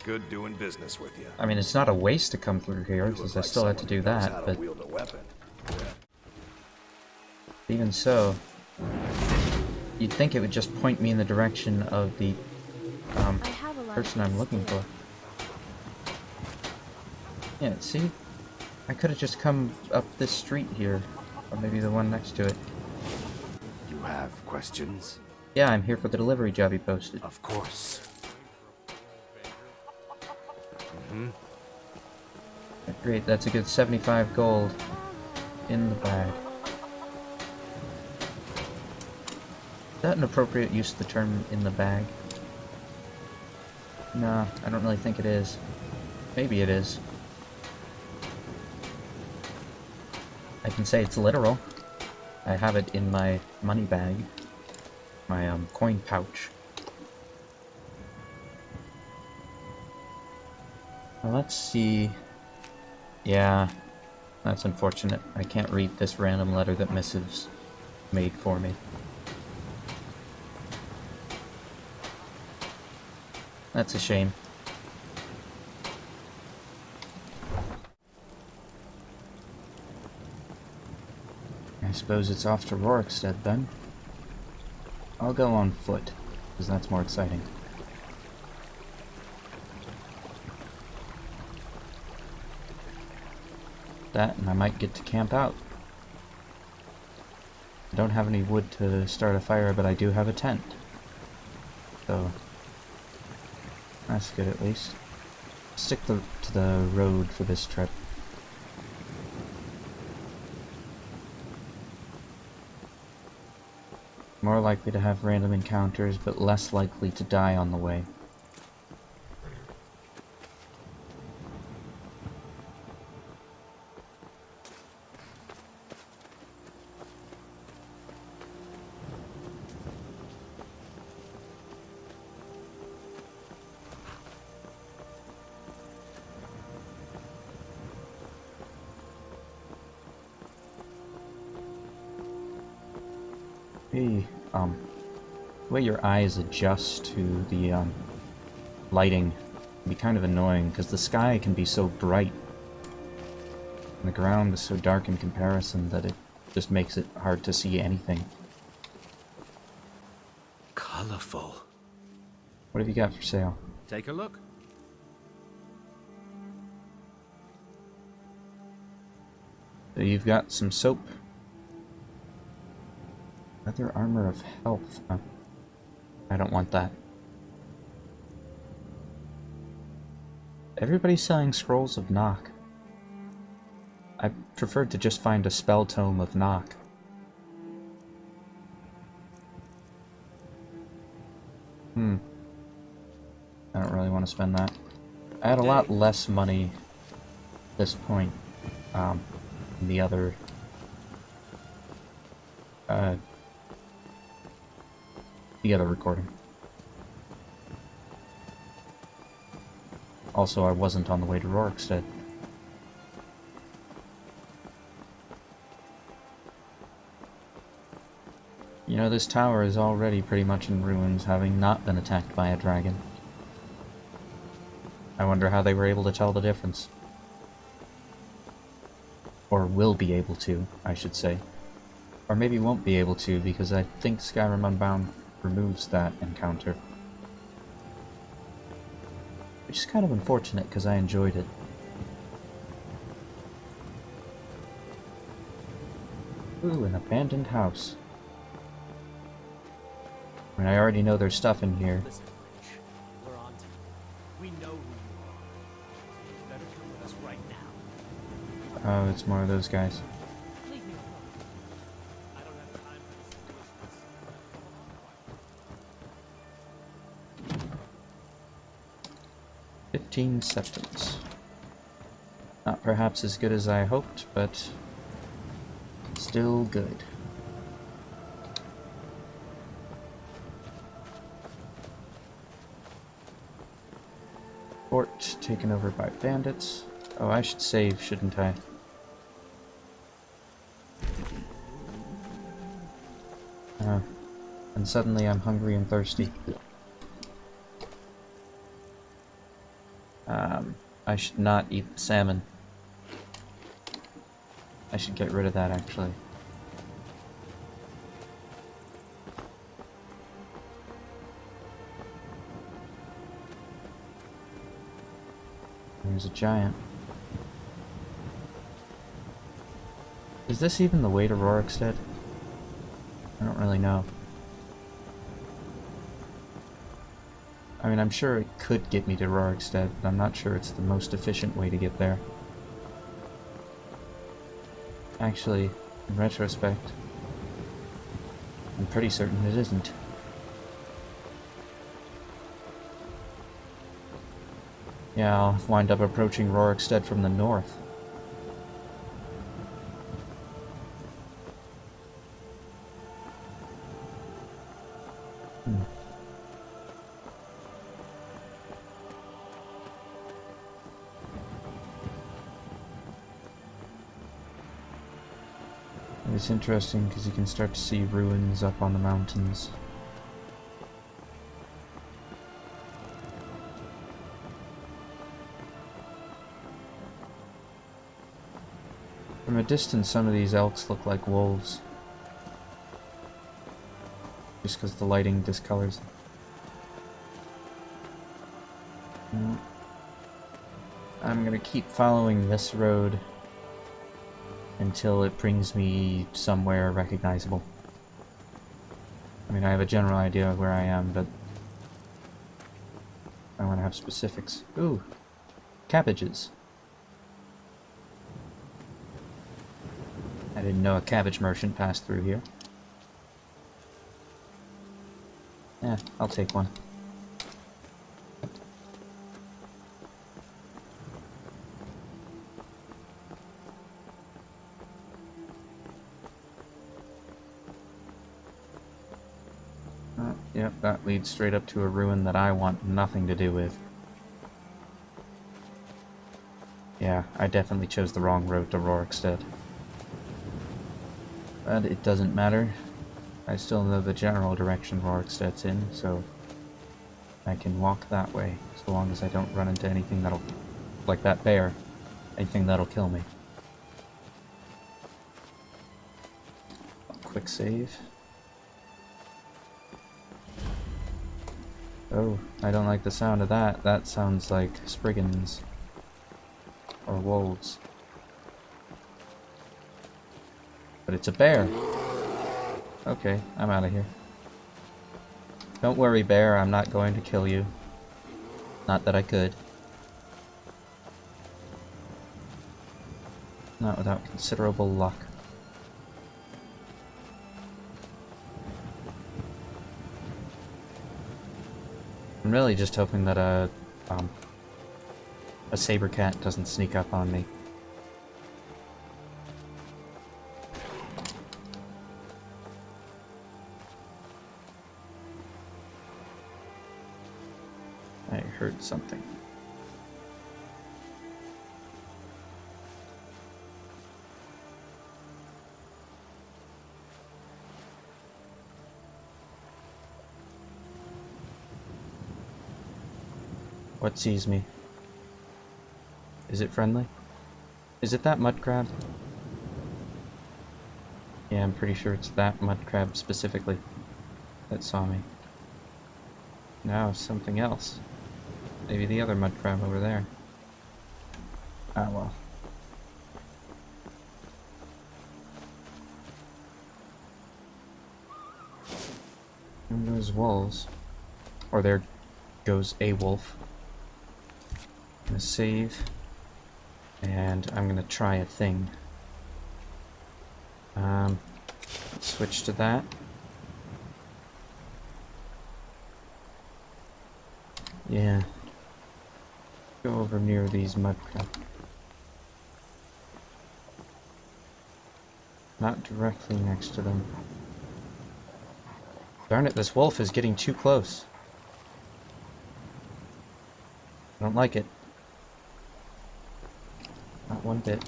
Good doing business with you. I mean, it's not a waste to come through here, since I still had to do that, but... Even so, you'd think it would just point me in the direction of the person I'm looking for. Yeah, see? I could have just come up this street here, or maybe the one next to it. You have questions? Yeah, I'm here for the delivery job you posted. Of course. Great, that's a good 75 gold in the bag. Is that an appropriate use of the term in the bag? No, I don't really think it is. Maybe it is. I can say it's literal. I have it in my money bag. My coin pouch. Well, let's see. Yeah, that's unfortunate. I can't read this random letter that Missives made for me. That's a shame. I suppose it's off to Rorikstead then. I'll go on foot, because that's more exciting. That, and I might get to camp out. I don't have any wood to start a fire, but I do have a tent. So, that's good at least. Stick to the road for this trip. More likely to have random encounters, but less likely to die on the way. Hey, the way your eyes adjust to the, lighting can be kind of annoying, because the sky can be so bright, and the ground is so dark in comparison that it just makes it hard to see anything. Colorful. What have you got for sale? Take a look. So you've got some soap. Leather armor of health. Huh? I don't want that. Everybody's selling scrolls of knock. I preferred to just find a spell tome of knock. I don't really want to spend that. I had a lot less money at this point in the other recording. Also, I wasn't on the way to Rorikstead. You know, this tower is already pretty much in ruins, having not been attacked by a dragon. I wonder how they were able to tell the difference. Or will be able to, I should say. Or maybe won't be able to, because I think Skyrim Unbound removes that encounter. Which is kind of unfortunate, because I enjoyed it. Ooh, an abandoned house. I mean, I already know there's stuff in here. Listen, Rich, we're on to you. We know who you are. You better come with us right now. Oh, it's more of those guys. Leave me alone. I don't have time for this. 15 seconds. Not perhaps as good as I hoped, but still good. Fort taken over by bandits. Oh, I should save, shouldn't I? And suddenly I'm hungry and thirsty. I should not eat salmon. I should get rid of that, actually. There's a giant. Is this even the way to Rorikstead? I don't really know. I mean, I'm sure it could get me to Rorikstead, but I'm not sure it's the most efficient way to get there. Actually, in retrospect, I'm pretty certain it isn't. Yeah, I'll wind up approaching Rorikstead from the north. It's interesting because you can start to see ruins up on the mountains. From a distance, some of these elks look like wolves. Just because the lighting discolors them. I'm gonna keep following this road until it brings me somewhere recognizable. I mean, I have a general idea of where I am, but I want to have specifics. Ooh, cabbages. I didn't know a cabbage merchant passed through here. Yeah, I'll take one. Yep, that leads straight up to a ruin that I want nothing to do with. Yeah, I definitely chose the wrong road to Rorikstead. But it doesn't matter. I still know the general direction Rorikstead's in, so I can walk that way, so long as I don't run into anything that'll, like that bear, anything that'll kill me. Quick save. Oh, I don't like the sound of that. That sounds like Spriggans. Or wolves. But it's a bear. Okay, I'm out of here. Don't worry, bear, I'm not going to kill you. Not that I could. Not without considerable luck. I'm really just hoping that a saber cat doesn't sneak up on me. I heard something. What sees me? Is it friendly? Is it that mudcrab? Yeah, I'm pretty sure it's that mudcrab specifically that saw me. Now something else. Maybe the other mudcrab over there. Ah, well. And those wolves. Or there goes a wolf. I'm gonna save. And I'm gonna try a thing. Switch to that. Yeah. Go over near these mudcrabs. Not directly next to them. Darn it, this wolf is getting too close. I don't like it. Not one bit.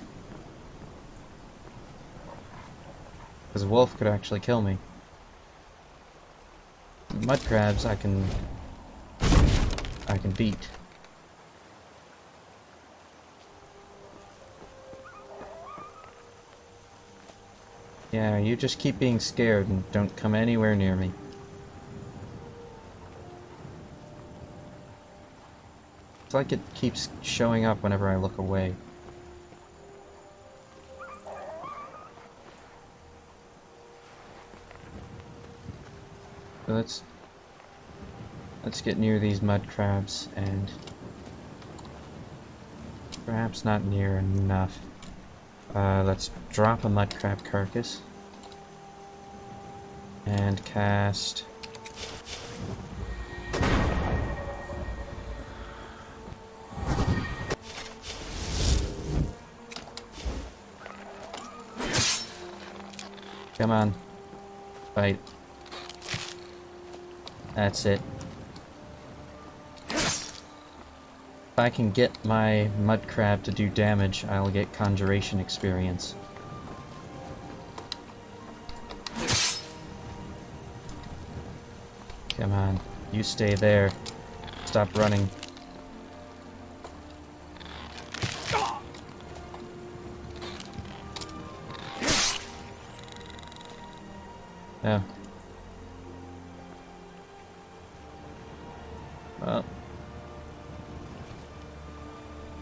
Because a wolf could actually kill me. Mudcrabs I can beat. Yeah, you just keep being scared and don't come anywhere near me. It's like it keeps showing up whenever I look away. So let's get near these mud crabs, and perhaps not near enough. Let's drop a mud crab carcass and cast come on, fight. That's it. If I can get my mud crab to do damage, I'll get conjuration experience. Come on, you stay there. Stop running. Oh. Well,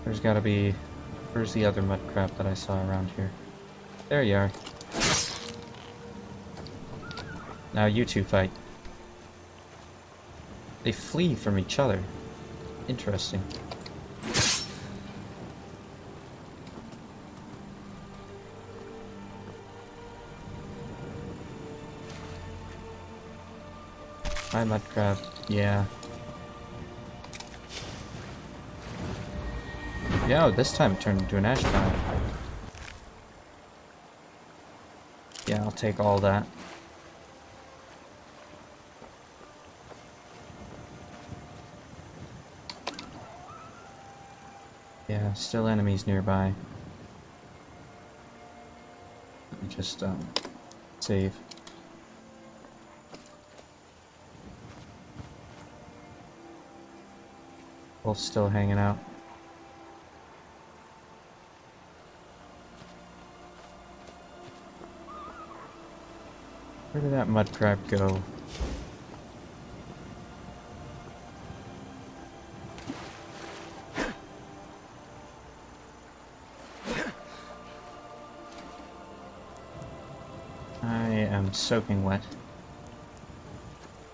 there's gotta be... Where's the other mud crab that I saw around here? There you are. Now you two fight. They flee from each other. Interesting. Hi, mud crab. Yeah. Yeah, this time it turned into an ash pile. Yeah, I'll take all that. Yeah, still enemies nearby. Let me just, save. Wolf's still hanging out. Where did that mud crab go? I am soaking wet.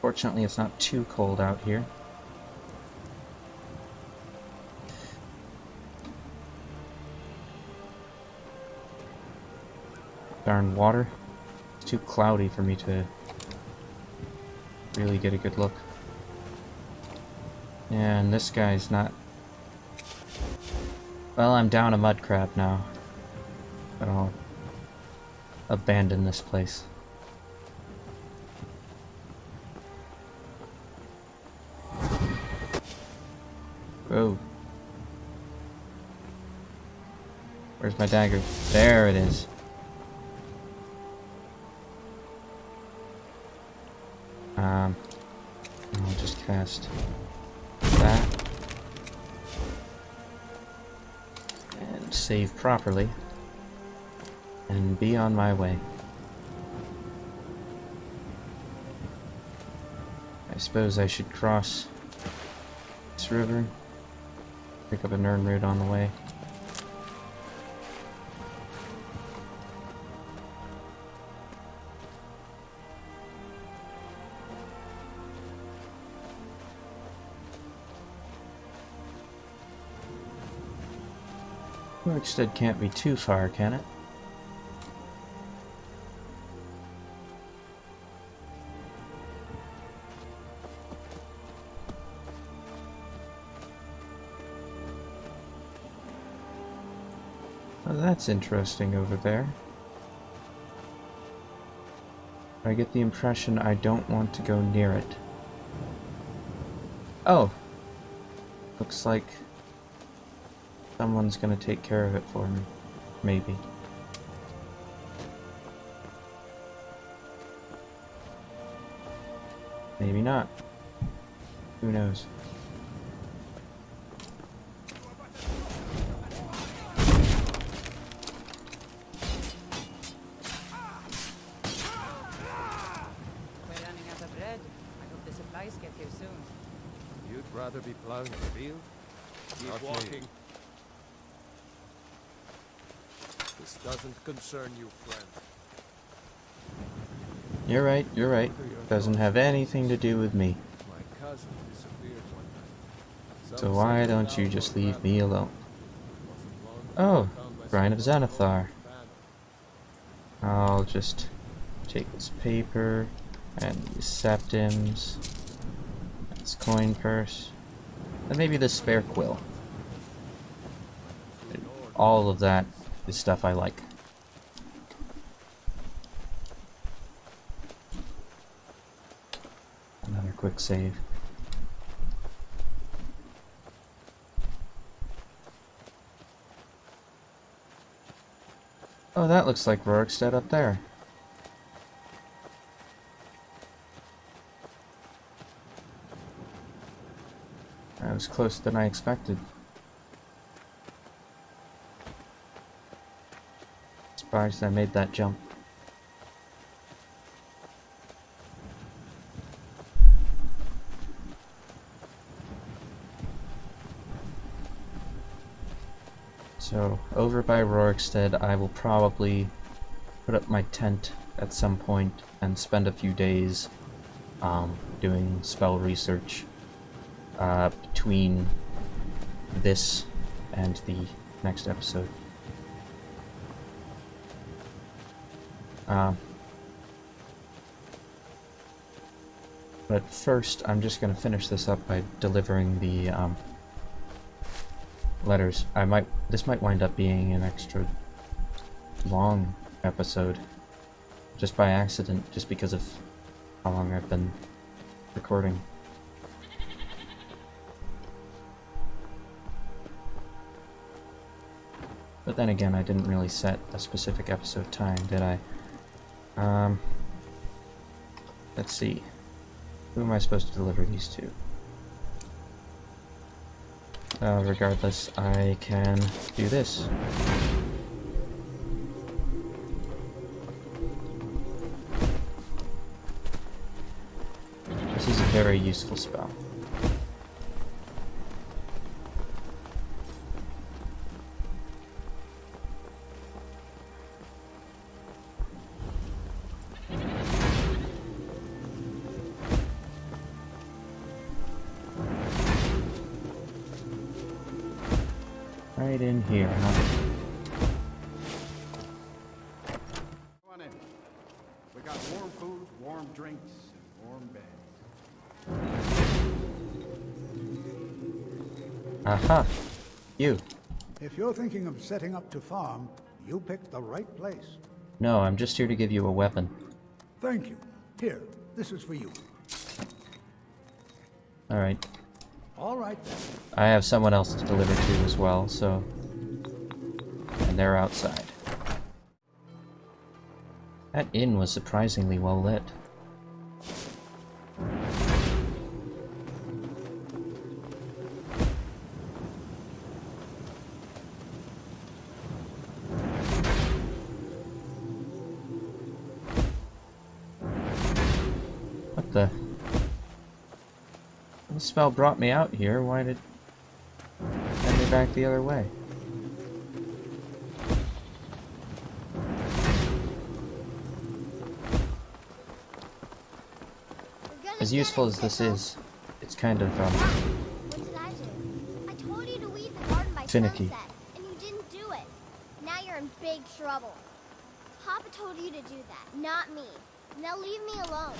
Fortunately, it's not too cold out here. Darn water. It's too cloudy for me to really get a good look. And this guy's not... Well, I'm down a mud crab now. But I'll abandon this place. Whoa. Where's my dagger? There it is. I'll just cast that and save properly and be on my way. I suppose I should cross this river, pick up a Nern root on the way. Workstead can't be too far, can it? Well, that's interesting over there. I get the impression I don't want to go near it. Oh! Looks like someone's gonna take care of it for me. Maybe. Maybe not. Who knows? We're running out of bread. I hope the supplies get here soon. You'd rather be plowing the field? Keep Not me. walking. This doesn't concern you, friend. You're right, you're right. Doesn't have anything to do with me. My cousin disappeared one night. So why don't you just leave me alone? Oh, Brine of Xanathar. I'll just take this paper and these septims, this coin purse, and maybe this spare quill. All of that is stuff I like. Another quick save. Oh, that looks like Rorikstead up there. That was closer than I expected. Surprised I made that jump. So, over by Rorikstead, I will probably put up my tent at some point and spend a few days doing spell research between this and the next episode. But first, I'm just going to finish this up by delivering the letters. This might wind up being an extra long episode, just by accident, just because of how long I've been recording. But then again, I didn't really set a specific episode time, did I? Let's see. Who am I supposed to deliver these to? Regardless, I can do this. This is a very useful spell. Right in here, huh? Come on in. We got warm food, warm drinks, and warm beds. Aha! You. If you're thinking of setting up to farm, you picked the right place. No, I'm just here to give you a weapon. Thank you. Here, this is for you. Alright. All right then. I have someone else to deliver to as well, so... And they're outside. That inn was surprisingly well lit. What the... The spell brought me out here, why did it send me back the other way? As useful as this is, it's kind of, What did I do? I told you to leave the garden by finicky. sunset, and you didn't do it. Now you're in big trouble. Papa told you to do that, not me. Now leave me alone.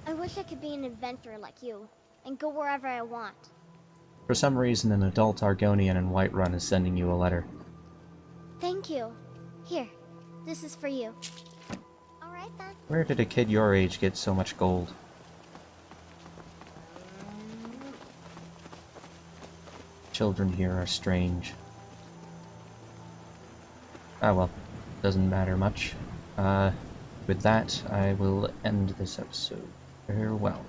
I wish I could be an adventurer like you, and go wherever I want. For some reason, an adult Argonian in Whiterun is sending you a letter. Thank you. Here, This is for you. Alright then. Where did a kid your age get so much gold? Children here are strange. Ah well, doesn't matter much. With that, I will end this episode. Farewell.